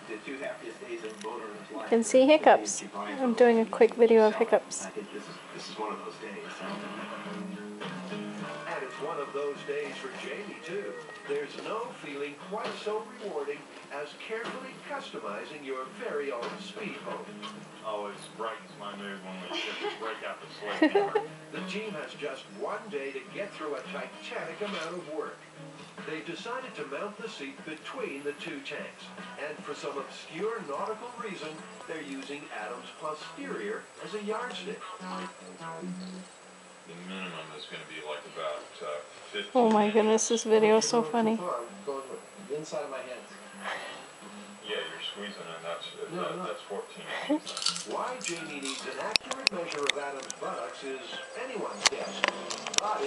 the two happiest days of Boner's life. You can see Hiccups. I'm doing a quick video of Hiccups. I think this is one of those days. And it's one of those days for Jamie, too. There's no feeling quite so rewarding as carefully customizing your very own speedboat. Oh, it brightens my mood when we get to break out the sledgehammer. The team has just one day to get through a titanic amount of work. They've decided to mount the seat between the two tanks, and for some obscure nautical reason, they're using Adam's posterior as a yardstick. The minimum is going to be like about 15. Oh my goodness, this video is so funny. I'm going with the inside of my hands. Yeah, you're squeezing and that's 14 inches. Why Jamie needs an accurate measure of Adam's buttocks is anyone's guess. But